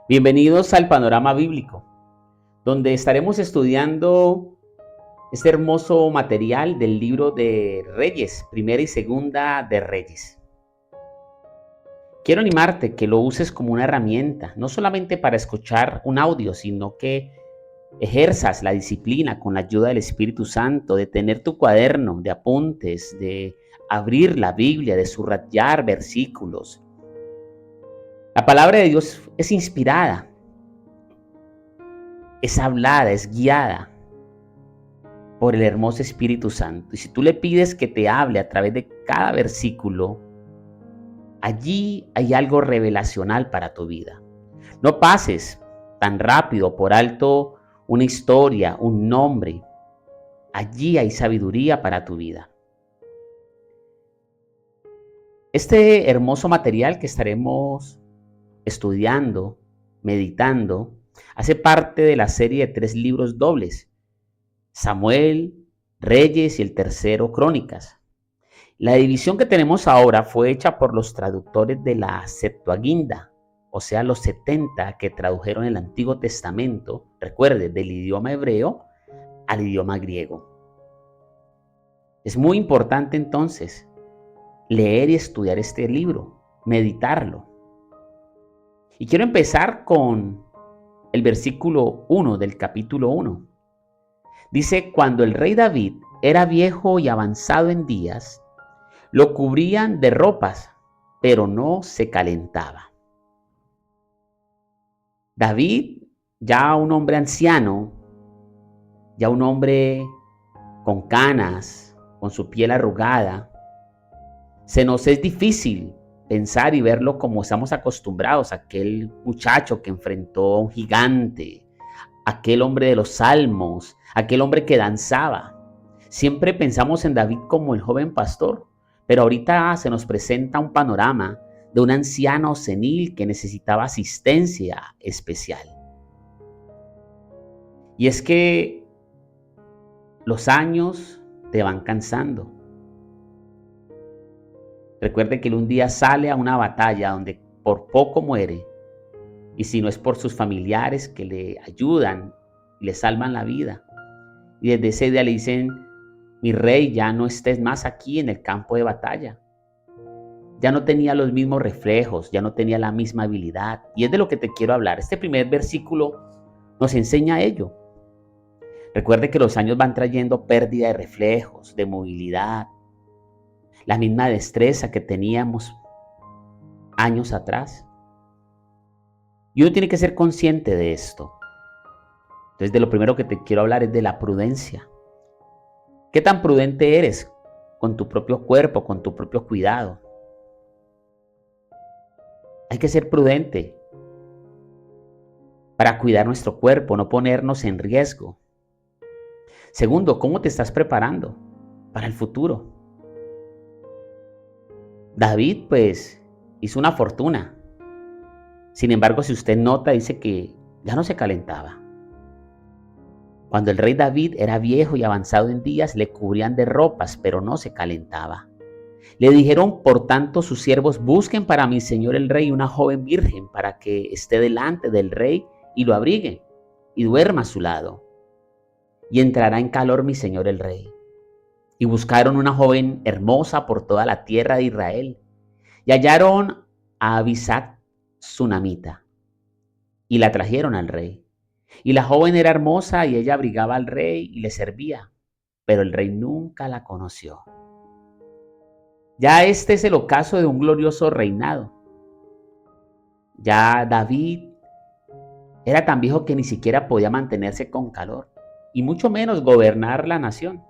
Bienvenidos al Panorama Bíblico, donde estaremos estudiando este hermoso material del libro de Reyes, Primera y Segunda de Reyes. Quiero animarte que lo uses como una herramienta, no solamente para escuchar un audio, sino que ejerzas la disciplina con la ayuda del Espíritu Santo, de tener tu cuaderno de apuntes, de abrir la Biblia, de subrayar versículos. La palabra de Dios es inspirada, es hablada, es guiada por el hermoso Espíritu Santo. Y si tú le pides que te hable a través de cada versículo, allí hay algo revelacional para tu vida. No pases tan rápido por alto una historia, un nombre. Allí hay sabiduría para tu vida. Este hermoso material que estaremos estudiando, meditando, hace parte de la serie de 3 libros dobles: Samuel, Reyes y el tercero, Crónicas. La división que tenemos ahora fue hecha por los traductores de la Septuaginta, o sea, los 70 que tradujeron el Antiguo Testamento, recuerde, del idioma hebreo al idioma griego. Es muy importante entonces leer y estudiar este libro, meditarlo. Y quiero empezar con el versículo 1 del capítulo 1. Dice: cuando el rey David era viejo y avanzado en días, lo cubrían de ropas, pero no se calentaba. David, ya un hombre anciano, ya un hombre con canas, con su piel arrugada, se nos es difícil pensar y verlo como estamos acostumbrados, aquel muchacho que enfrentó a un gigante, aquel hombre de los salmos, aquel hombre que danzaba. Siempre pensamos en David como el joven pastor, pero ahorita se nos presenta un panorama de un anciano senil que necesitaba asistencia especial. Y es que los años te van cansando. Recuerde que él un día sale a una batalla donde por poco muere, y si no es por sus familiares que le ayudan y le salvan la vida. Y desde ese día le dicen: mi rey, ya no estés más aquí en el campo de batalla. Ya no tenía los mismos reflejos, ya no tenía la misma habilidad. Y es de lo que te quiero hablar. Este primer versículo nos enseña ello. Recuerde que los años van trayendo pérdida de reflejos, de movilidad, la misma destreza que teníamos años atrás. Y uno tiene que ser consciente de esto. Entonces, de lo primero que te quiero hablar es de la prudencia. ¿Qué tan prudente eres con tu propio cuerpo, con tu propio cuidado? Hay que ser prudente para cuidar nuestro cuerpo, no ponernos en riesgo. Segundo, ¿cómo te estás preparando para el futuro? David, pues, hizo una fortuna. Sin embargo, si usted nota, dice que ya no se calentaba. Cuando el rey David era viejo y avanzado en días, le cubrían de ropas, pero no se calentaba. Le dijeron, por tanto, sus siervos: busquen para mi señor el rey una joven virgen para que esté delante del rey y lo abrigue y duerma a su lado. Y entrará en calor mi señor el rey. Y buscaron una joven hermosa por toda la tierra de Israel. Y hallaron a Abisag sunamita y la trajeron al rey. Y la joven era hermosa y ella abrigaba al rey y le servía, pero el rey nunca la conoció. Ya este es el ocaso de un glorioso reinado. Ya David era tan viejo que ni siquiera podía mantenerse con calor, y mucho menos gobernar la nación.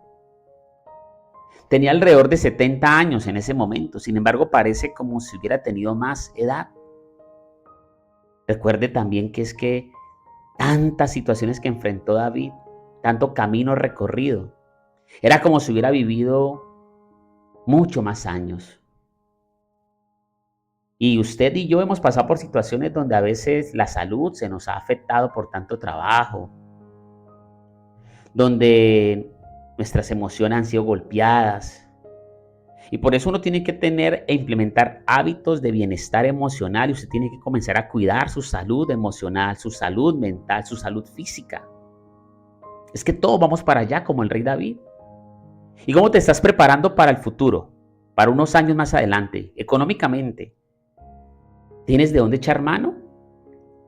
Tenía alrededor de 70 años en ese momento, sin embargo parece como si hubiera tenido más edad. Recuerde también que es que tantas situaciones que enfrentó David, tanto camino recorrido, era como si hubiera vivido mucho más años. Y usted y yo hemos pasado por situaciones donde a veces la salud se nos ha afectado por tanto trabajo, donde nuestras emociones han sido golpeadas. Y por eso uno tiene que tener e implementar hábitos de bienestar emocional y usted tiene que comenzar a cuidar su salud emocional, su salud mental, su salud física. Es que todos vamos para allá como el rey David. ¿Y cómo te estás preparando para el futuro? Para unos años más adelante, económicamente. ¿Tienes de dónde echar mano?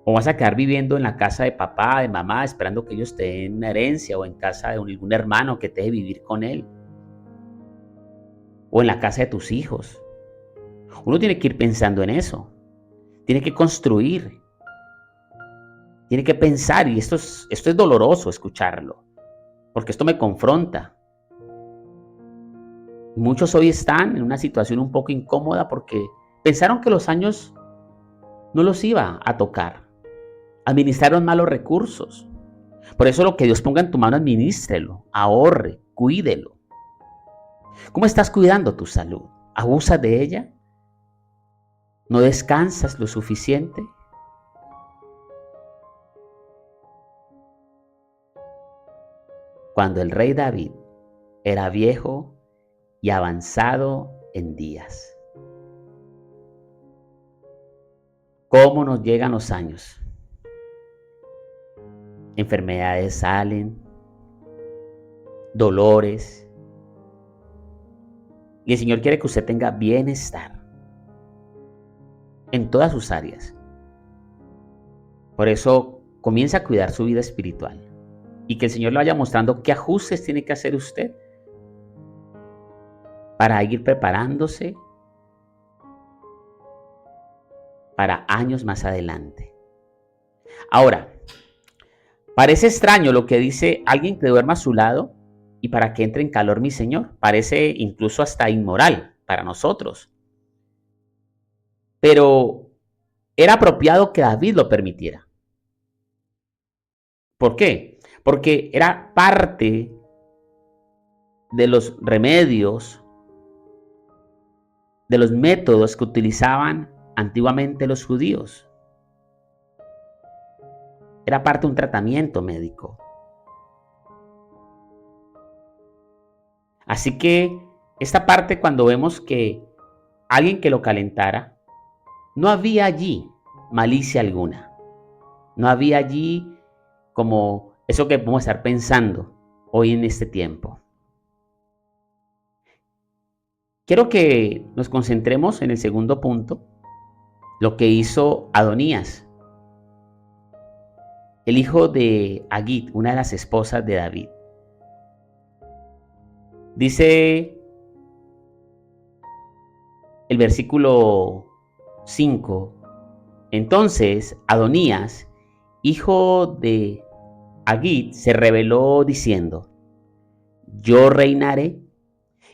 ¿O vas a quedar viviendo en la casa de papá, de mamá, esperando que ellos te den una herencia o en casa de algún hermano que te deje vivir con él? ¿O en la casa de tus hijos? Uno tiene que ir pensando en eso. Tiene que construir. Tiene que pensar y esto es doloroso escucharlo, porque esto me confronta. Muchos hoy están en una situación un poco incómoda porque pensaron que los años no los iba a tocar. Administraron malos recursos. Por eso lo que Dios ponga en tu mano, administrelo, ahorre, cuídelo. ¿Cómo estás cuidando tu salud? ¿Abusas de ella? ¿No descansas lo suficiente? Cuando el rey David era viejo y avanzado en días. ¿Cómo nos llegan los años? Enfermedades salen, dolores. Y el Señor quiere que usted tenga bienestar en todas sus áreas. Por eso comienza a cuidar su vida espiritual y que el Señor le vaya mostrando qué ajustes tiene que hacer usted para ir preparándose para años más adelante. Ahora, parece extraño lo que dice alguien que duerma a su lado y para que entre en calor mi Señor. Parece incluso hasta inmoral para nosotros. Pero era apropiado que David lo permitiera. ¿Por qué? Porque era parte de los remedios, de los métodos que utilizaban antiguamente los judíos. Era parte de un tratamiento médico. Así que esta parte, cuando vemos que alguien que lo calentara, no había allí malicia alguna. No había allí como eso que podemos estar pensando hoy en este tiempo. Quiero que nos concentremos en el segundo punto, lo que hizo Adonías, el hijo de Agit, una de las esposas de David. Dice el versículo 5, entonces Adonías, hijo de Agit, se rebeló diciendo, yo reinaré.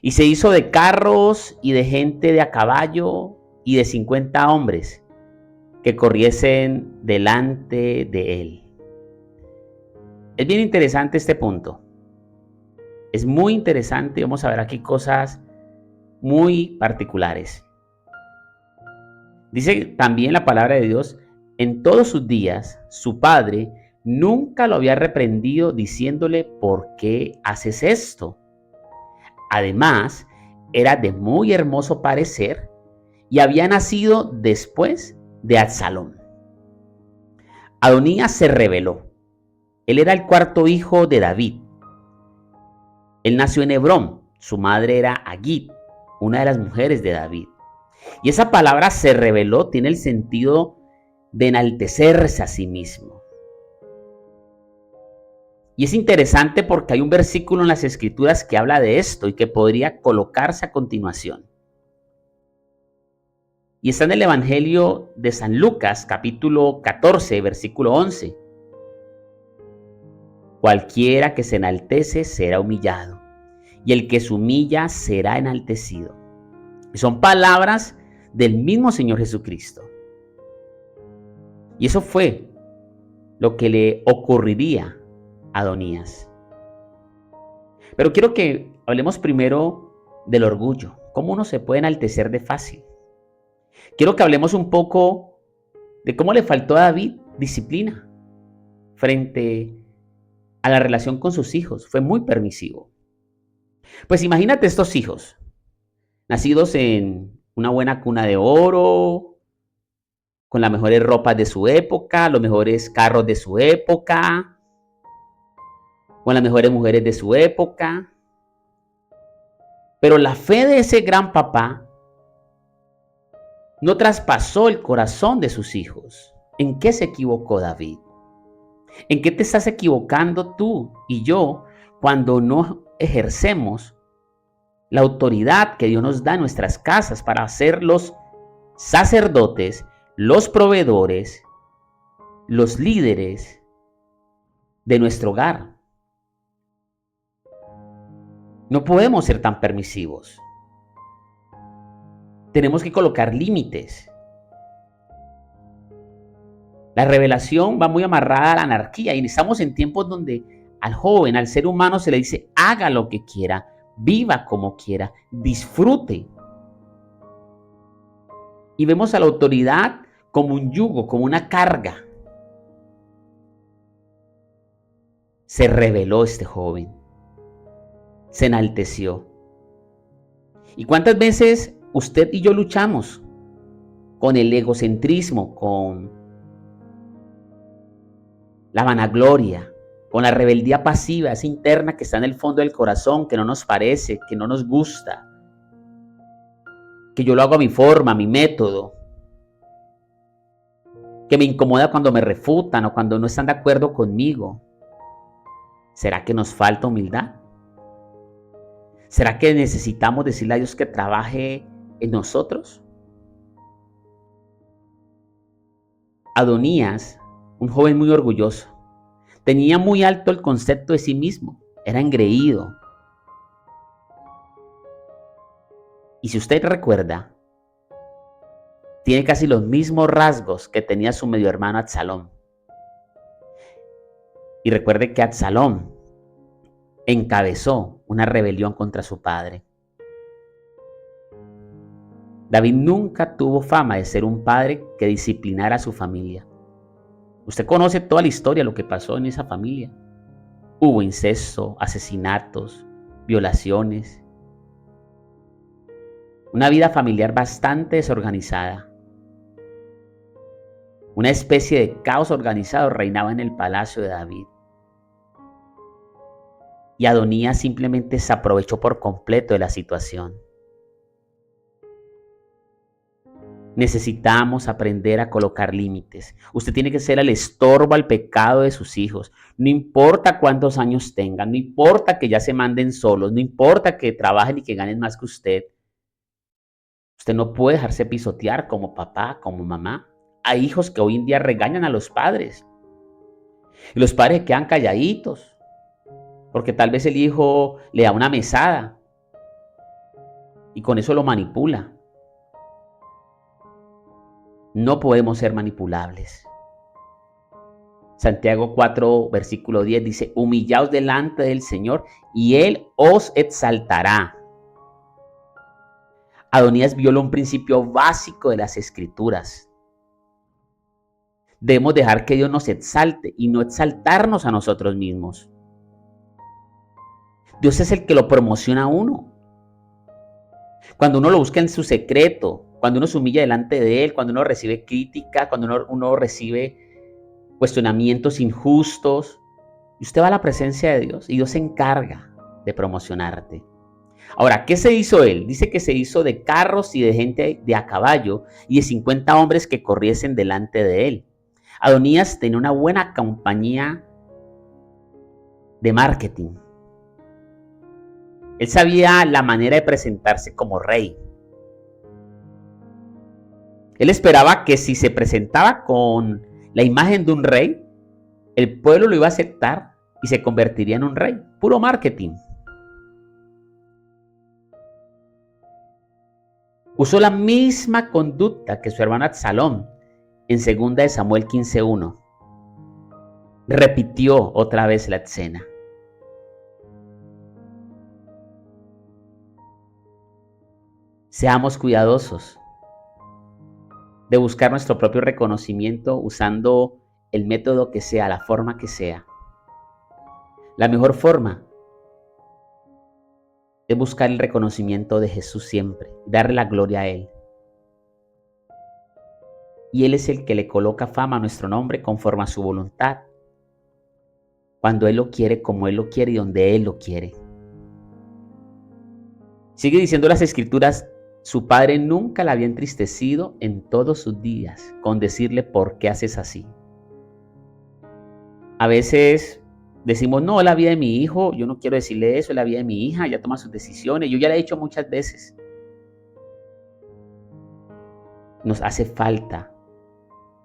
Y se hizo de carros y de gente de a caballo y de 50 hombres que corriesen delante de él. Es bien interesante este punto. Es muy interesante. Vamos a ver aquí cosas muy particulares. Dice también la palabra de Dios, en todos sus días su padre nunca lo había reprendido diciéndole, ¿por qué haces esto? Además, era de muy hermoso parecer y había nacido después de Absalón. Adonías se rebeló. Él era el cuarto hijo de David. Él nació en Hebrón. Su madre era Agit, una de las mujeres de David. Y esa palabra se rebeló tiene el sentido de enaltecerse a sí mismo. Y es interesante porque hay un versículo en las Escrituras que habla de esto y que podría colocarse a continuación. Y está en el Evangelio de San Lucas, capítulo 14, versículo 11. Cualquiera que se enaltece será humillado, y el que se humilla será enaltecido. Y son palabras del mismo Señor Jesucristo. Y eso fue lo que le ocurriría a Adonías. Pero quiero que hablemos primero del orgullo. ¿Cómo uno se puede enaltecer de fácil? Quiero que hablemos un poco de cómo le faltó a David disciplina frente a la relación con sus hijos. Fue muy permisivo. Pues imagínate estos hijos. nacidos en una buena cuna de oro, con las mejores ropas de su época, los mejores carros de su época, con las mejores mujeres de su época. Pero la fe de ese gran papá no traspasó el corazón de sus hijos. ¿En qué se equivocó David? ¿En qué te estás equivocando tú y yo cuando no ejercemos la autoridad que Dios nos da en nuestras casas para ser los sacerdotes, los proveedores, los líderes de nuestro hogar? No podemos ser tan permisivos. Tenemos que colocar límites. La revelación va muy amarrada a la anarquía y estamos en tiempos donde al joven, al ser humano se le dice haga lo que quiera, viva como quiera, disfrute. Y vemos a la autoridad como un yugo, como una carga. Se rebeló este joven, se enalteció. ¿Y cuántas veces usted y yo luchamos con el egocentrismo, con la vanagloria, con la rebeldía pasiva, esa interna que está en el fondo del corazón, que no nos parece, que no nos gusta, que yo lo hago a mi forma, a mi método, que me incomoda cuando me refutan o cuando no están de acuerdo conmigo? ¿Será que nos falta humildad? ¿Será que necesitamos decirle a Dios que trabaje en nosotros? Adonías, un joven muy orgulloso, tenía muy alto el concepto de sí mismo, era engreído. Y si usted recuerda, tiene casi los mismos rasgos que tenía su medio hermano Absalón. Y recuerde que Absalón encabezó una rebelión contra su padre. David nunca tuvo fama de ser un padre que disciplinara a su familia. Usted conoce toda la historia, lo que pasó en esa familia. Hubo incesto, asesinatos, violaciones. Una vida familiar bastante desorganizada. Una especie de caos organizado reinaba en el palacio de David. Y Adonías simplemente se aprovechó por completo de la situación. Necesitamos aprender a colocar límites. Usted tiene que ser el estorbo al pecado de sus hijos. No importa cuántos años tengan, no importa que ya se manden solos, no importa que trabajen y que ganen más que usted. Usted no puede dejarse pisotear como papá, como mamá. Hay hijos que hoy en día regañan a los padres. Y los padres quedan calladitos, porque tal vez el hijo le da una mesada y con eso lo manipula. No podemos ser manipulables. Santiago 4, versículo 10 dice, humillaos delante del Señor y Él os exaltará. Adonías violó un principio básico de las Escrituras. Debemos dejar que Dios nos exalte y no exaltarnos a nosotros mismos. Dios es el que lo promociona a uno. Cuando uno lo busca en su secreto, cuando uno se humilla delante de Él, cuando uno recibe crítica, cuando uno recibe cuestionamientos injustos, y usted va a la presencia de Dios y Dios se encarga de promocionarte. Ahora, ¿qué se hizo él? Dice que se hizo de carros y de gente de a caballo y de 50 hombres que corriesen delante de él. Adonías tenía una buena compañía de marketing. Él sabía la manera de presentarse como rey. Él esperaba que si se presentaba con la imagen de un rey, el pueblo lo iba a aceptar y se convertiría en un rey. Puro marketing. Usó la misma conducta que su hermano Absalón en 2 Samuel 15:1. Repitió otra vez la escena. Seamos cuidadosos de buscar nuestro propio reconocimiento usando el método que sea, la forma que sea. La mejor forma es buscar el reconocimiento de Jesús siempre, darle la gloria a Él. Y Él es el que le coloca fama a nuestro nombre conforme a su voluntad, cuando Él lo quiere, como Él lo quiere y donde Él lo quiere. Sigue diciendo las Escrituras, su padre nunca la había entristecido en todos sus días con decirle por qué haces así. A veces decimos, no, la vida de mi hijo, yo no quiero decirle eso, es la vida de mi hija, ella toma sus decisiones, yo ya le he dicho muchas veces. Nos hace falta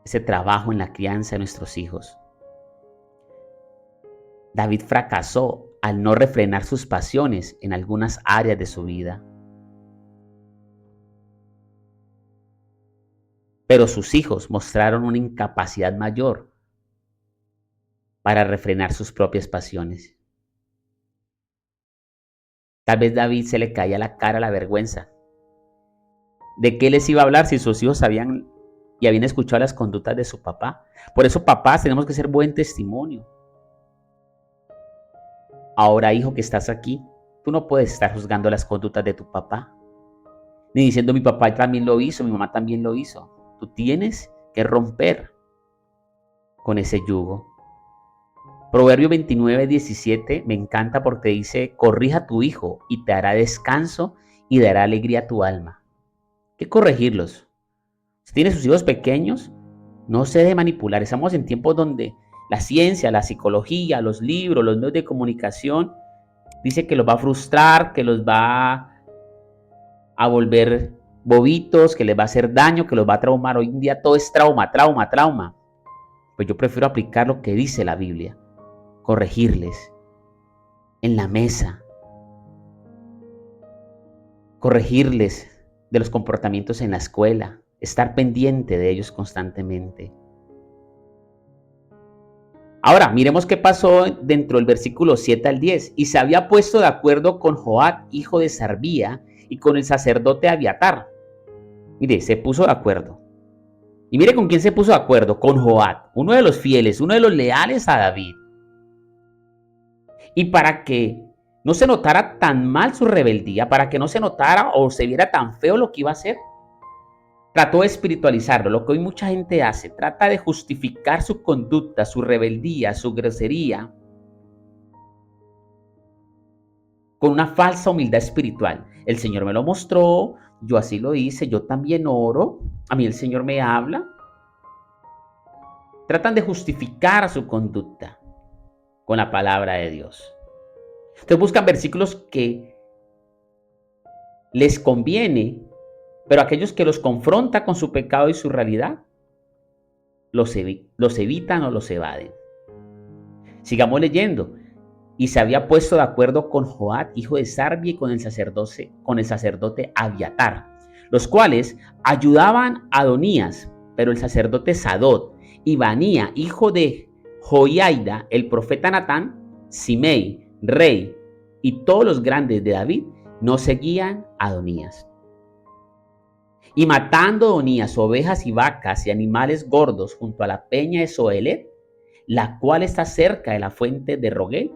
ese trabajo en la crianza de nuestros hijos. David fracasó al no refrenar sus pasiones en algunas áreas de su vida. Pero sus hijos mostraron una incapacidad mayor para refrenar sus propias pasiones. Tal vez David se le caía la cara la vergüenza. ¿De qué les iba a hablar si sus hijos sabían y habían escuchado las conductas de su papá? Por eso, papás, tenemos que ser buen testimonio. Ahora, hijo que estás aquí, tú no puedes estar juzgando las conductas de tu papá, ni diciendo mi papá también lo hizo, mi mamá también lo hizo. Tú tienes que romper con ese yugo. Proverbio 29:17 me encanta porque dice, corrija a tu hijo y te hará descanso y dará alegría a tu alma. ¿Qué corregirlos? Si tiene sus hijos pequeños, no se deje manipular. Estamos en tiempos donde la ciencia, la psicología, los libros, los medios de comunicación, dice que los va a frustrar, que los va a volver bobitos, que les va a hacer daño, que los va a traumar. Hoy en día todo es trauma, trauma, trauma. Pues yo prefiero aplicar lo que dice la Biblia. Corregirles en la mesa. Corregirles de los comportamientos en la escuela. Estar pendiente de ellos constantemente. Ahora, miremos qué pasó dentro del versículo 7 al 10. Y se había puesto de acuerdo con Joab, hijo de Sarbía, y con el sacerdote Abiatar. Mire, se puso de acuerdo. Y mire con quién se puso de acuerdo. Con Joab, uno de los fieles, uno de los leales a David. Y para que no se notara tan mal su rebeldía, para que no se notara o se viera tan feo lo que iba a hacer, trató de espiritualizarlo, lo que hoy mucha gente hace. Trata de justificar su conducta, su rebeldía, su grosería, con una falsa humildad espiritual. El Señor me lo mostró, yo así lo hice, yo también oro, a mí el Señor me habla. Tratan de justificar su conducta con la palabra de Dios. Entonces buscan versículos que les conviene, pero aquellos que los confronta con su pecado y su realidad, los evitan o los evaden. Sigamos leyendo. Y se había puesto de acuerdo con Joab, hijo de Sarbia, y con el sacerdote Abiatar, los cuales ayudaban a Adonías, pero el sacerdote Sadot, y Banía, hijo de Joiada, el profeta Natán, Simei, rey, y todos los grandes de David, no seguían a Adonías. Y matando Adonías ovejas y vacas y animales gordos junto a la peña de Zohelet, la cual está cerca de la fuente de Rogel,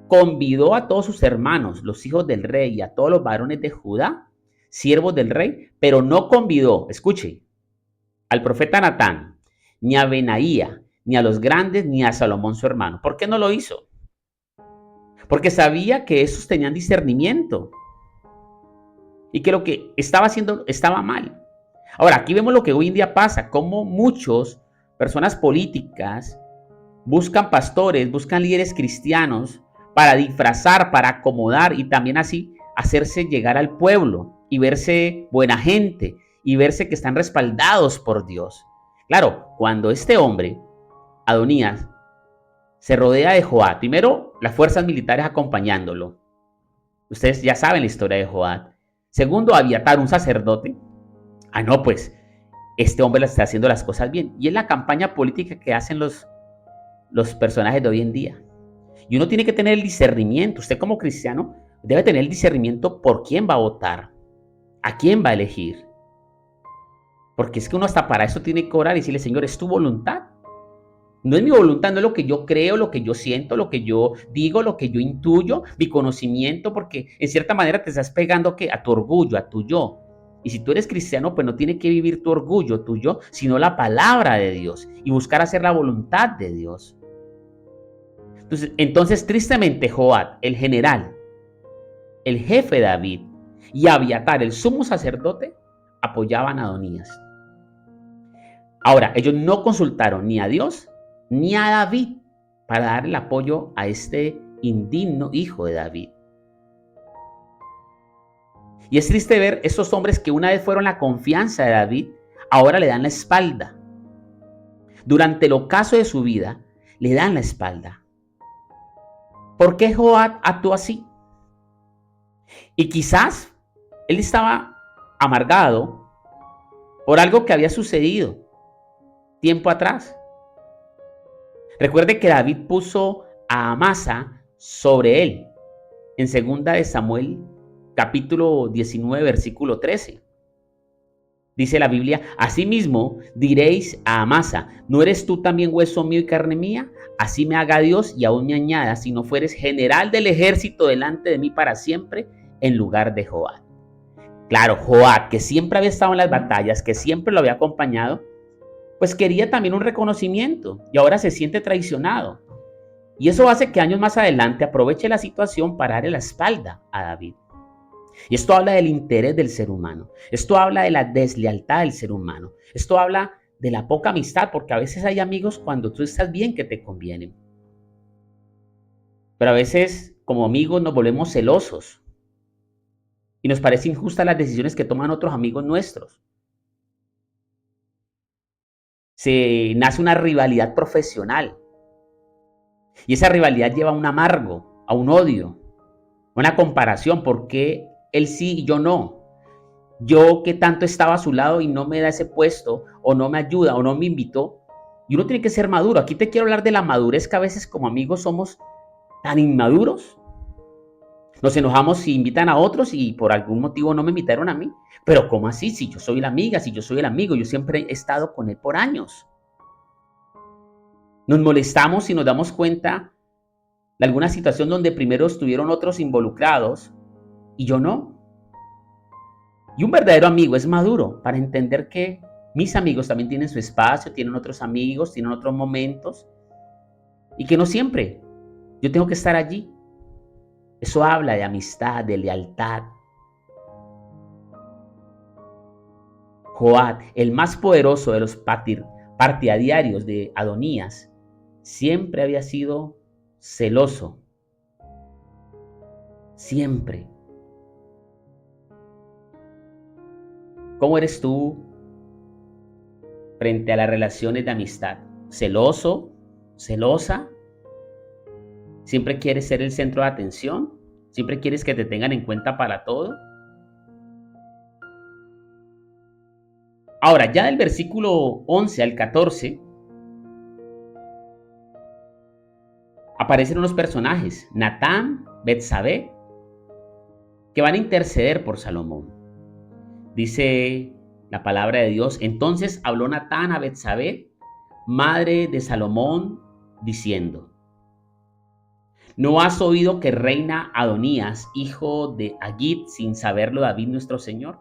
convidó a todos sus hermanos, los hijos del rey, y a todos los varones de Judá, siervos del rey, pero no convidó, escuche, al profeta Natán, ni a Benaía, ni a los grandes, ni a Salomón su hermano. ¿Por qué no lo hizo? Porque sabía que esos tenían discernimiento y que lo que estaba haciendo estaba mal. Ahora, aquí vemos lo que hoy en día pasa, cómo muchas personas políticas buscan pastores, buscan líderes cristianos para disfrazar, para acomodar y también así hacerse llegar al pueblo y verse buena gente y verse que están respaldados por Dios. Claro, cuando este hombre, Adonías, se rodea de Joab, primero las fuerzas militares acompañándolo. Ustedes ya saben la historia de Joab. Segundo, Abiatar, un sacerdote. Ah, no, pues este hombre está haciendo las cosas bien. Y es la campaña política que hacen los personajes de hoy en día. Y uno tiene que tener el discernimiento. Usted como cristiano debe tener el discernimiento por quién va a votar, a quién va a elegir. Porque es que uno hasta para eso tiene que orar y decirle, Señor, es tu voluntad. No es mi voluntad, no es lo que yo creo, lo que yo siento, lo que yo digo, lo que yo intuyo, mi conocimiento, porque en cierta manera te estás pegando ¿qué? A tu orgullo, a tu yo. Y si tú eres cristiano, pues no tiene que vivir tu orgullo, tu yo, sino la palabra de Dios y buscar hacer la voluntad de Dios. Entonces tristemente, Joab, el general, el jefe de David, y Abiatar, el sumo sacerdote, apoyaban a Adonías. Ahora, ellos no consultaron ni a Dios ni a David para dar el apoyo a este indigno hijo de David. Y es triste ver estos hombres que una vez fueron la confianza de David, ahora le dan la espalda. Durante el ocaso de su vida, le dan la espalda. ¿Por qué Joab actuó así? Y quizás él estaba amargado por algo que había sucedido tiempo atrás. Recuerde que David puso a Amasa sobre él en 2 Samuel capítulo 19 versículo 13. Dice la Biblia, asimismo diréis a Amasa, ¿no eres tú también hueso mío y carne mía? Así me haga Dios y aún me añada, si no fueres general del ejército delante de mí para siempre, en lugar de Joab. Claro, Joab, que siempre había estado en las batallas, que siempre lo había acompañado, pues quería también un reconocimiento y ahora se siente traicionado. Y eso hace que años más adelante aproveche la situación para darle la espalda a David. Y esto habla del interés del ser humano. Esto habla de la deslealtad del ser humano. Esto habla de la poca amistad, porque a veces hay amigos cuando tú estás bien que te convienen. Pero a veces como amigos nos volvemos celosos y nos parecen injustas las decisiones que toman otros amigos nuestros. Se nace una rivalidad profesional y esa rivalidad lleva a un amargo, a un odio, a una comparación. ¿Por qué él sí y yo no? Yo que tanto estaba a su lado y no me da ese puesto, o no me ayuda, o no me invitó. Y uno tiene que ser maduro. Aquí te quiero hablar de la madurez, que a veces como amigos somos tan inmaduros. Nos enojamos si invitan a otros y por algún motivo no me invitaron a mí. Pero ¿cómo así? Si yo soy la amiga, si yo soy el amigo, yo siempre he estado con él por años. Nos molestamos y nos damos cuenta de alguna situación donde primero estuvieron otros involucrados y yo no. Y un verdadero amigo es maduro para entender que mis amigos también tienen su espacio, tienen otros amigos, tienen otros momentos y que no siempre yo tengo que estar allí. Eso habla de amistad, de lealtad. Joab, el más poderoso de los partidarios de Adonías, siempre había sido celoso. Siempre. ¿Cómo eres tú frente a las relaciones de amistad? ¿Celoso? ¿Celosa? ¿Siempre quieres ser el centro de atención? ¿Siempre quieres que te tengan en cuenta para todo? Ahora, ya del versículo 11 al 14, aparecen unos personajes, Natán, Betsabé, que van a interceder por Salomón. Dice la palabra de Dios, entonces habló Natán a Betsabé, madre de Salomón, diciendo, ¿no has oído que reina Adonías, hijo de Agit, sin saberlo David nuestro Señor?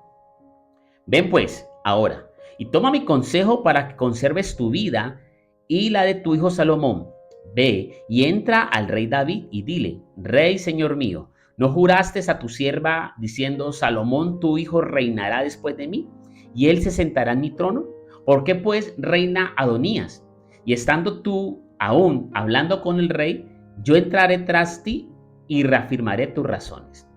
Ven pues, ahora, y toma mi consejo para que conserves tu vida y la de tu hijo Salomón. Ve y entra al rey David y dile, Rey, Señor mío, ¿no juraste a tu sierva diciendo, Salomón tu hijo reinará después de mí, y él se sentará en mi trono? ¿Por qué pues reina Adonías? Y estando tú aún hablando con el rey, yo entraré tras ti y reafirmaré tus razones.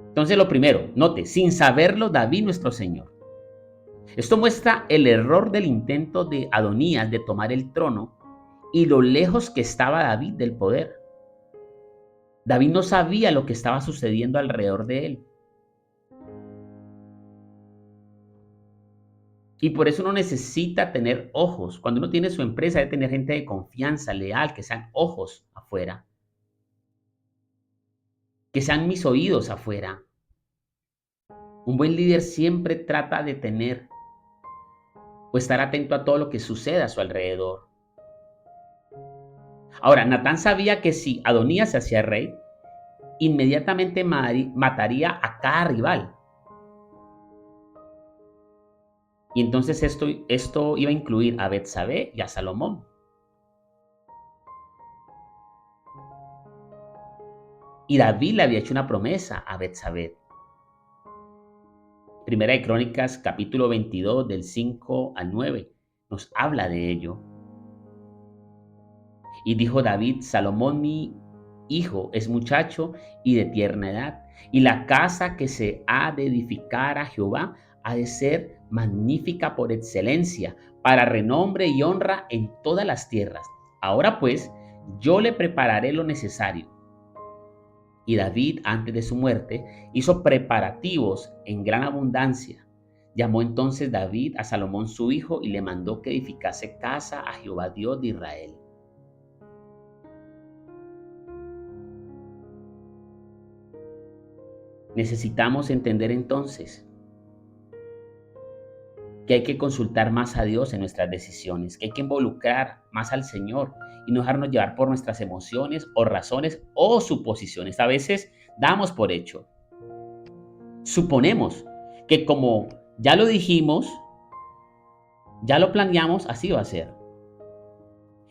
Entonces lo primero, note, sin saberlo David nuestro Señor. Esto muestra el error del intento de Adonías de tomar el trono y lo lejos que estaba David del poder. David no sabía lo que estaba sucediendo alrededor de él. Y por eso uno necesita tener ojos. Cuando uno tiene su empresa, debe tener gente de confianza, leal, que sean ojos afuera. Que sean mis oídos afuera. Un buen líder siempre trata de tener o estar atento a todo lo que sucede a su alrededor. Ahora, Natán sabía que si Adonías se hacía rey, inmediatamente mataría a cada rival. Y entonces esto iba a incluir a Betsabé y a Salomón. Y David le había hecho una promesa a Betsabé. Primera de Crónicas, capítulo 22, del 5 al 9, nos habla de ello. Y dijo David: Salomón mi hijo es muchacho y de tierna edad, y la casa que se ha de edificar a Jehová ha de ser magnífica por excelencia, para renombre y honra en todas las tierras. Ahora pues, yo le prepararé lo necesario. Y David, antes de su muerte, hizo preparativos en gran abundancia. Llamó entonces David a Salomón su hijo y le mandó que edificase casa a Jehová Dios de Israel. Necesitamos entender entonces que hay que consultar más a Dios en nuestras decisiones, que hay que involucrar más al Señor y no dejarnos llevar por nuestras emociones o razones o suposiciones. A veces damos por hecho, suponemos que como ya lo dijimos, ya lo planeamos, así va a ser.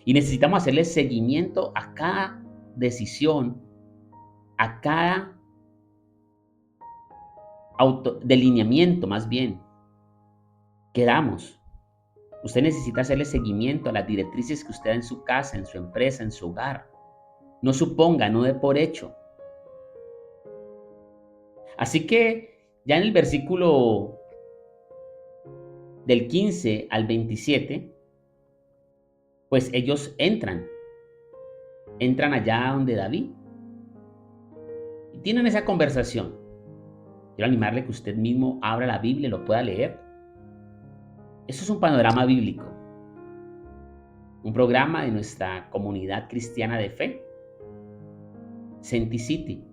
Y necesitamos hacerle seguimiento a cada decisión, a cada delineamiento más bien que damos. Usted necesita hacerle seguimiento a las directrices que usted da en su casa, en su empresa, en su hogar. No suponga, no dé por hecho. Así que ya en el versículo del 15 al 27, pues ellos entran allá donde David y tienen esa conversación. Quiero animarle que usted mismo abra la Biblia y lo pueda leer. Eso es un panorama bíblico, un programa de nuestra comunidad cristiana de fe, Senti City,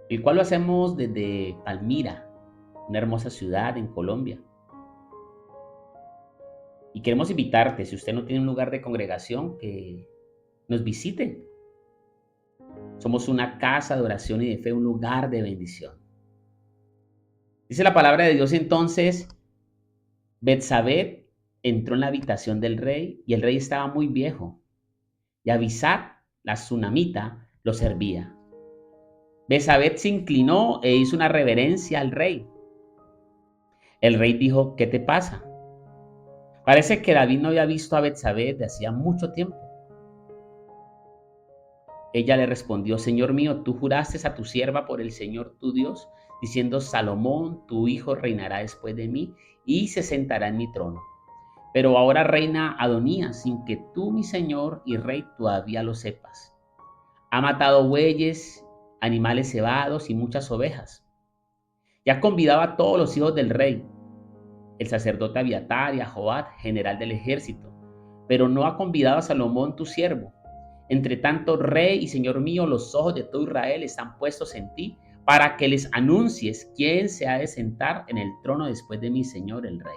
el cual lo hacemos desde Palmira, una hermosa ciudad en Colombia. Y queremos invitarte, si usted no tiene un lugar de congregación, que nos visite. Somos una casa de oración y de fe, un lugar de bendición. Dice la palabra de Dios entonces: Betsabé entró en la habitación del rey y el rey estaba muy viejo, y Abisag, la sunamita, lo servía. Betsabé se inclinó e hizo una reverencia al rey. El rey dijo: ¿qué te pasa? Parece que David no había visto a Betsabé de hacía mucho tiempo. Ella le respondió: Señor mío, tú juraste a tu sierva por el Señor tu Dios, diciendo: Salomón, tu hijo, reinará después de mí y se sentará en mi trono. Pero ahora reina Adonías, sin que tú, mi señor y rey, todavía lo sepas. Ha matado bueyes, animales cebados y muchas ovejas. Y ha convidado a todos los hijos del rey, el sacerdote Abiatar y a Joab, general del ejército, pero no ha convidado a Salomón, tu siervo. Entre tanto, rey y señor mío, los ojos de todo Israel están puestos en ti, para que les anuncies quién se ha de sentar en el trono después de mi señor el rey.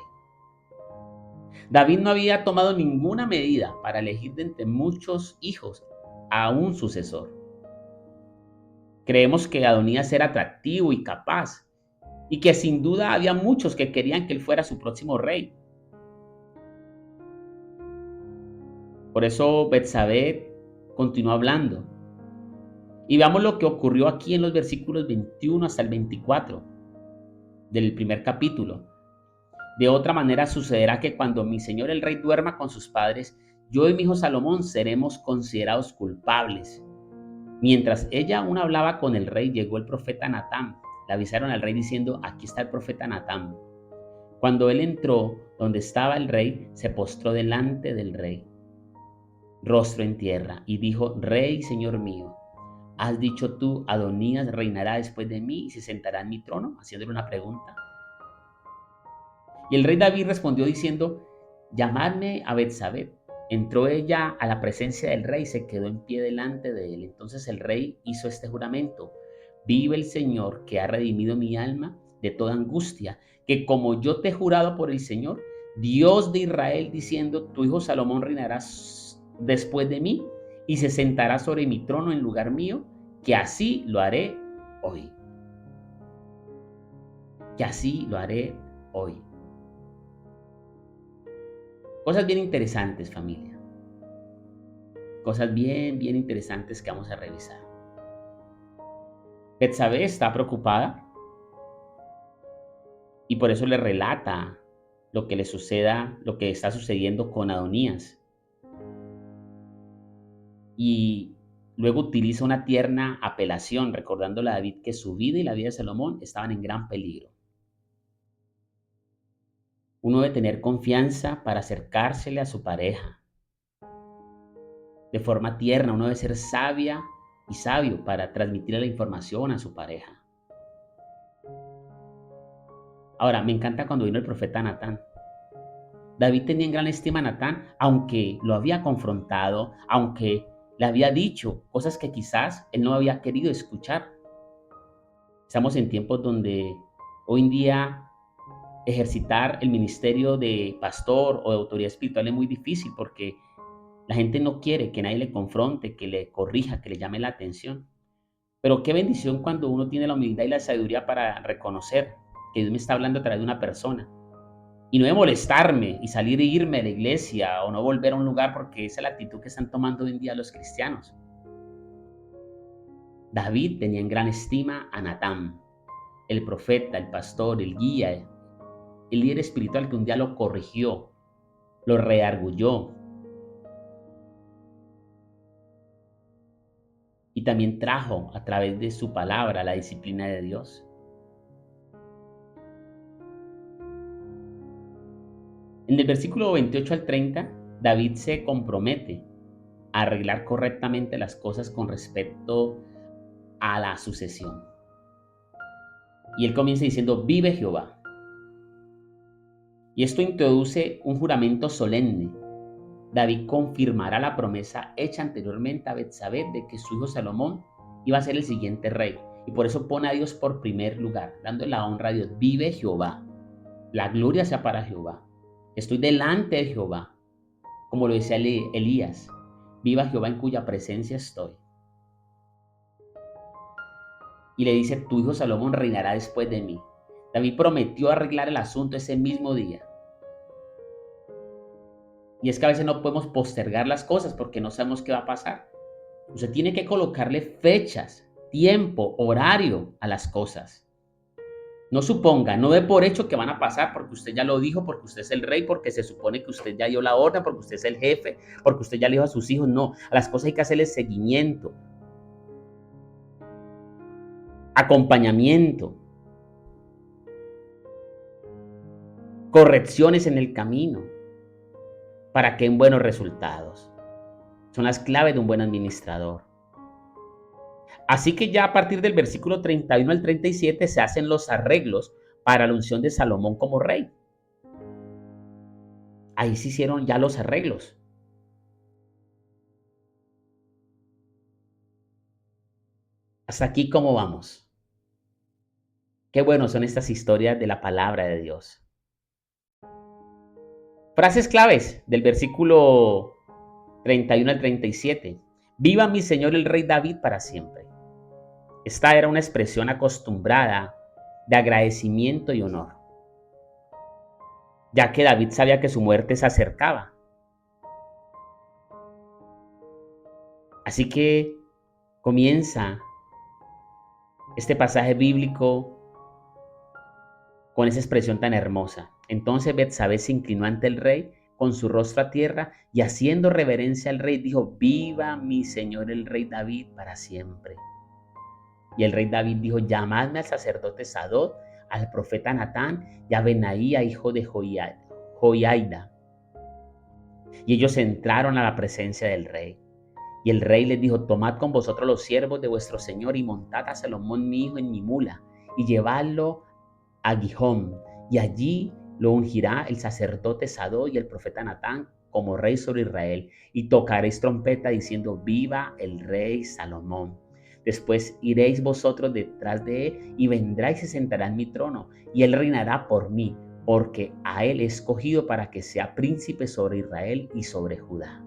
David no había tomado ninguna medida para elegir de entre muchos hijos a un sucesor. Creemos que Adonías era atractivo y capaz, y que sin duda había muchos que querían que él fuera su próximo rey. Por eso Betsabé continuó hablando. Y veamos lo que ocurrió aquí en los versículos 21 hasta el 24 del primer capítulo. De otra manera sucederá que cuando mi señor el rey duerma con sus padres, yo y mi hijo Salomón seremos considerados culpables. Mientras ella aún hablaba con el rey, llegó el profeta Natán. Le avisaron al rey diciendo: aquí está el profeta Natán. Cuando él entró donde estaba el rey, se postró delante del rey, rostro en tierra, y dijo: Rey, señor mío, ¿has dicho tú, Adonías reinará después de mí y se sentará en mi trono? Haciéndole una pregunta. Y el rey David respondió diciendo: llamadme a Betsabé. Entró ella a la presencia del rey y se quedó en pie delante de él. Entonces el rey hizo este juramento: vive el Señor, que ha redimido mi alma de toda angustia, que como yo te he jurado por el Señor, Dios de Israel, diciendo: tu hijo Salomón reinará después de mí y se sentará sobre mi trono en lugar mío, que así lo haré hoy. Que así lo haré hoy. Cosas bien interesantes, familia. Cosas bien interesantes que vamos a revisar. Betsabé está preocupada y por eso le relata lo que le suceda, lo que está sucediendo con Adonías. Y luego utiliza una tierna apelación, recordándole a David que su vida y la vida de Salomón estaban en gran peligro. Uno debe tener confianza para acercársele a su pareja de forma tierna. Uno debe ser sabia y sabio para transmitirle la información a su pareja. Ahora, me encanta cuando vino el profeta Natán. David tenía en gran estima a Natán, aunque lo había confrontado, aunque le había dicho cosas que quizás él no había querido escuchar. Estamos en tiempos donde hoy en día ejercitar el ministerio de pastor o de autoridad espiritual es muy difícil porque la gente no quiere que nadie le confronte, que le corrija, que le llame la atención. Pero qué bendición cuando uno tiene la humildad y la sabiduría para reconocer que Dios me está hablando a través de una persona. Y no de molestarme y salir e irme de la iglesia o no volver a un lugar, porque esa es la actitud que están tomando hoy en día los cristianos. David tenía en gran estima a Natán, el profeta, el pastor, el guía, el líder espiritual que un día lo corrigió, lo redarguyó y también trajo a través de su palabra la disciplina de Dios. En el versículo 28 al 30, David se compromete a arreglar correctamente las cosas con respecto a la sucesión. Y él comienza diciendo: vive Jehová. Y esto introduce un juramento solemne. David confirmará la promesa hecha anteriormente a Betsabé de que su hijo Salomón iba a ser el siguiente rey. Y por eso pone a Dios por primer lugar, dando la honra a Dios. Vive Jehová. La gloria sea para Jehová. Estoy delante de Jehová, como lo decía Elías. Viva Jehová en cuya presencia estoy. Y le dice: tu hijo Salomón reinará después de mí. David prometió arreglar el asunto ese mismo día. Y es que a veces no podemos postergar las cosas porque no sabemos qué va a pasar. Usted tiene que colocarle fechas, tiempo, horario a las cosas. No suponga, no dé por hecho que van a pasar porque usted ya lo dijo, porque usted es el rey, porque se supone que usted ya dio la orden, porque usted es el jefe, porque usted ya le dijo a sus hijos. No, a las cosas hay que hacerle seguimiento, acompañamiento, correcciones en el camino para que den buenos resultados. Son las claves de un buen administrador. Así que ya a partir del versículo 31 al 37 se hacen los arreglos para la unción de Salomón como rey. Ahí se hicieron ya los arreglos. Hasta aquí, ¿cómo vamos? Qué bueno son estas historias de la palabra de Dios. Frases claves del versículo 31 al 37. Viva mi Señor el Rey David para siempre. Esta era una expresión acostumbrada de agradecimiento y honor, ya que David sabía que su muerte se acercaba. Así que comienza este pasaje bíblico con esa expresión tan hermosa. Entonces Betsabé se inclinó ante el rey con su rostro a tierra y haciendo reverencia al rey dijo: viva mi señor el rey David para siempre. Y el rey David dijo: llamadme al sacerdote Sadok, al profeta Natán y a Benaía, hijo de Joiada. Y ellos entraron a la presencia del rey. Y el rey les dijo: tomad con vosotros los siervos de vuestro señor y montad a Salomón mi hijo en mi mula y llevadlo a Gihón, y allí lo ungirá el sacerdote Sadok y el profeta Natán como rey sobre Israel, y tocaréis trompeta diciendo: viva el rey Salomón. Después iréis vosotros detrás de él y vendrá y se sentará en mi trono, y él reinará por mí, porque a él he escogido para que sea príncipe sobre Israel y sobre Judá.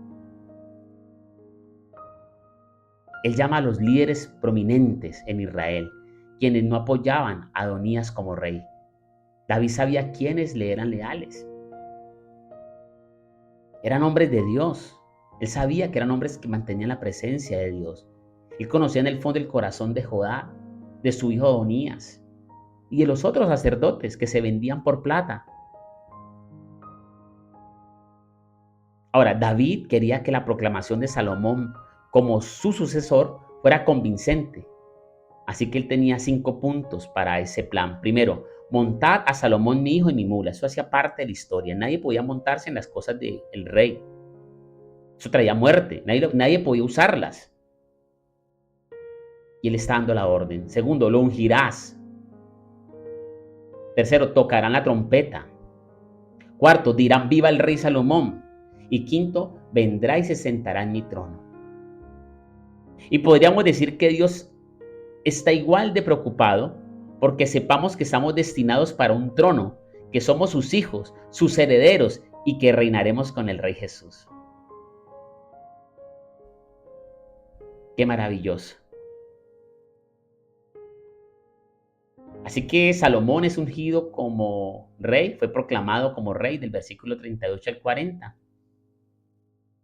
Él llama a los líderes prominentes en Israel, quienes no apoyaban a Adonías como rey. David sabía quiénes le eran leales. Eran hombres de Dios. Él sabía que eran hombres que mantenían la presencia de Dios. Él conocía en el fondo el corazón de Judá, de su hijo Adonías y de los otros sacerdotes que se vendían por plata. Ahora, David quería que la proclamación de Salomón como su sucesor fuera convincente. Así que él tenía 5 puntos para ese plan. Primero, montar a Salomón mi hijo y mi mula. Eso hacía parte de la historia. Nadie podía montarse en las cosas del rey. Eso traía muerte. Nadie podía usarlas. Y él está dando la orden. Segundo, lo ungirás. Tercero, tocarán la trompeta. Cuarto, dirán viva el rey Salomón. Y quinto, vendrá y se sentará en mi trono. Y podríamos decir que Dios está igual de preocupado porque sepamos que estamos destinados para un trono, que somos sus hijos, sus herederos y que reinaremos con el Rey Jesús. Qué maravilloso. Así que Salomón es ungido como rey, fue proclamado como rey del versículo 38 al 40.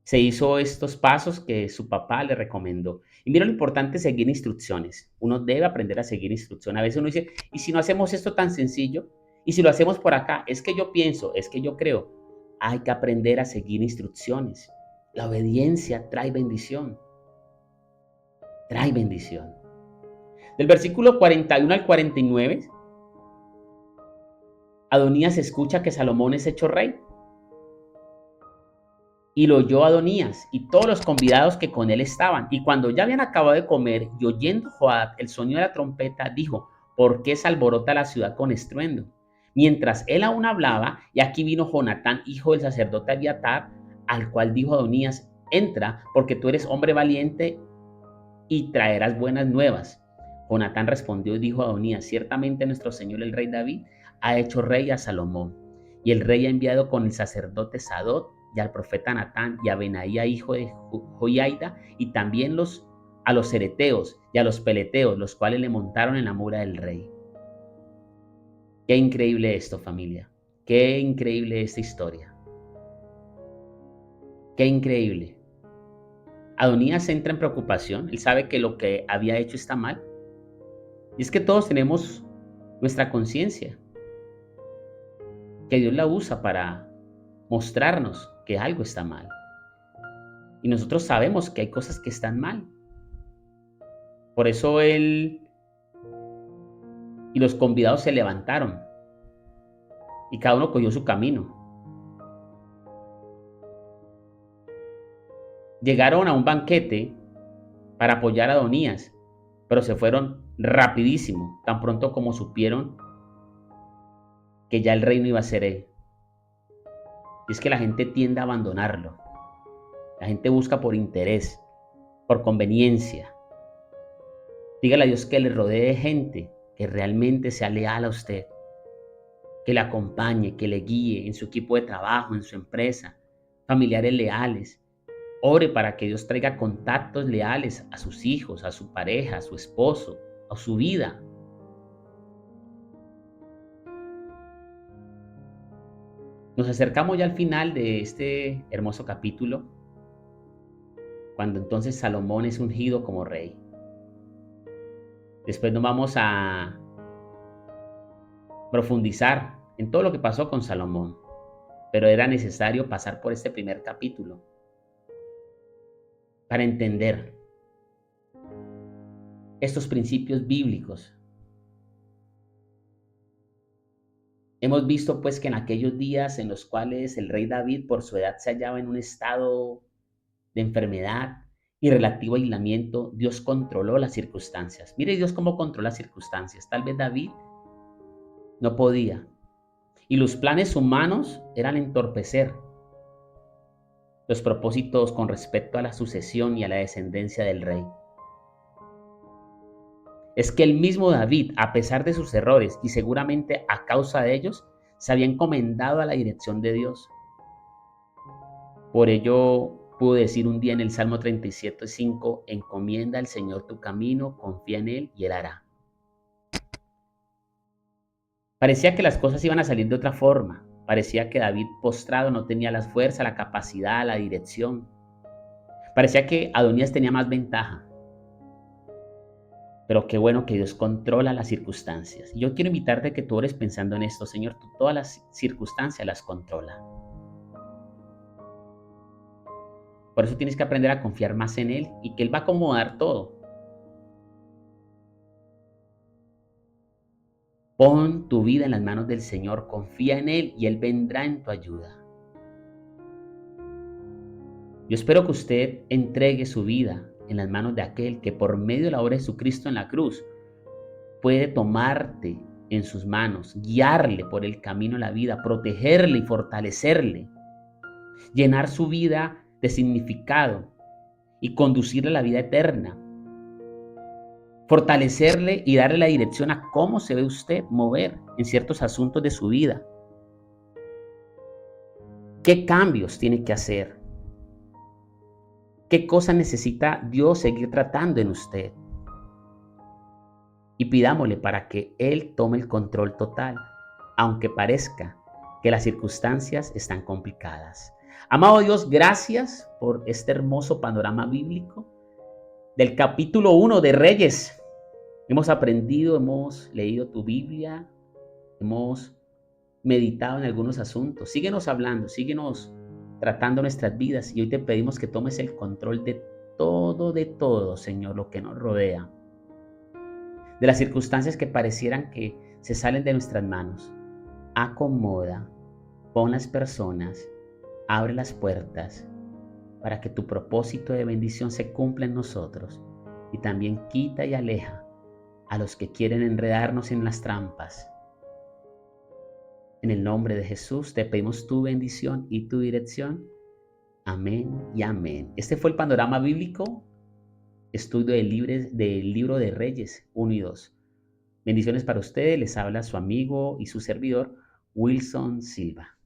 Se hizo estos pasos que su papá le recomendó. Y mira lo importante es seguir instrucciones. Uno debe aprender a seguir instrucciones. A veces uno dice, ¿y si no hacemos esto tan sencillo? ¿Y si lo hacemos por acá? Es que yo pienso, es que yo creo. Hay que aprender a seguir instrucciones. La obediencia trae bendición. Trae bendición. Del versículo 41 al 49, Adonías escucha que Salomón es hecho rey. Y lo oyó Adonías y todos los convidados que con él estaban. Y cuando ya habían acabado de comer y oyendo Joab el sonido de la trompeta, dijo, ¿por qué se alborota la ciudad con estruendo? Mientras él aún hablaba, y aquí vino Jonatán, hijo del sacerdote Abiatar, al cual dijo Adonías, entra, porque tú eres hombre valiente y traerás buenas nuevas. Jonatán respondió y dijo a Adonías, ciertamente nuestro señor el rey David ha hecho rey a Salomón, y el rey ha enviado con el sacerdote Sadoc y al profeta Natán y a Benaía hijo de Joiada, y también a los cereteos y a los peleteos, los cuales le montaron en la mura del rey. Qué increíble esto, familia. Qué increíble esta historia. Qué increíble. Adonías entra en preocupación. Él sabe que lo que había hecho está mal. Y es que todos tenemos nuestra conciencia, que Dios la usa para mostrarnos que algo está mal. Y nosotros sabemos que hay cosas que están mal. Por eso él y los convidados se levantaron y cada uno cogió su camino. Llegaron a un banquete para apoyar a Adonías, pero se fueron rapidísimo, tan pronto como supieron que ya el reino iba a ser él. Y es que la gente tiende a abandonarlo. La gente busca por interés, por conveniencia. Dígale a Dios que le rodee gente que realmente sea leal a usted, que le acompañe, que le guíe en su equipo de trabajo, en su empresa, familiares leales. Ore para que Dios traiga contactos leales a sus hijos, a su pareja, a su esposo, a su vida. Nos acercamos ya al final de este hermoso capítulo, cuando entonces Salomón es ungido como rey. Después nos vamos a profundizar en todo lo que pasó con Salomón, pero era necesario pasar por este primer capítulo para entender estos principios bíblicos. Hemos visto pues que en aquellos días en los cuales el rey David por su edad se hallaba en un estado de enfermedad y relativo aislamiento, Dios controló las circunstancias. Mire Dios cómo controla las circunstancias. Tal vez David no podía y los planes humanos eran entorpecer los propósitos con respecto a la sucesión y a la descendencia del rey. Es que el mismo David, a pesar de sus errores y seguramente a causa de ellos, se había encomendado a la dirección de Dios. Por ello pudo decir un día en el Salmo 37:5, encomienda al Señor tu camino, confía en Él y Él hará. Parecía que las cosas iban a salir de otra forma. Parecía que David postrado no tenía las fuerzas, la capacidad, la dirección. Parecía que Adonías tenía más ventaja. Pero qué bueno que Dios controla las circunstancias. Y yo quiero invitarte a que tú ores pensando en esto, Señor, tú todas las circunstancias las controla. Por eso tienes que aprender a confiar más en Él y que Él va a acomodar todo. Pon tu vida en las manos del Señor, confía en Él y Él vendrá en tu ayuda. Yo espero que usted entregue su vida en las manos de aquel que por medio de la obra de Jesucristo en la cruz puede tomarte en sus manos, guiarle por el camino de la vida, protegerle y fortalecerle, llenar su vida de significado y conducirle a la vida eterna, fortalecerle y darle la dirección a cómo se ve usted mover en ciertos asuntos de su vida, qué cambios tiene que hacer, qué cosas necesita Dios seguir tratando en usted. Y pidámosle para que Él tome el control total, aunque parezca que las circunstancias están complicadas. Amado Dios, gracias por este hermoso panorama bíblico del capítulo 1 de Reyes. Hemos aprendido, hemos leído tu Biblia, hemos meditado en algunos asuntos. Síguenos hablando, síguenos tratando nuestras vidas y hoy te pedimos que tomes el control de todo, Señor, lo que nos rodea, de las circunstancias que parecieran que se salen de nuestras manos. Acomoda, pon las personas, abre las puertas para que tu propósito de bendición se cumpla en nosotros y también quita y aleja a los que quieren enredarnos en las trampas. En el nombre de Jesús te pedimos tu bendición y tu dirección. Amén y amén. Este fue el panorama bíblico, estudio del libro de Reyes 1 y 2. Bendiciones para ustedes, les habla su amigo y su servidor, Wilson Silva.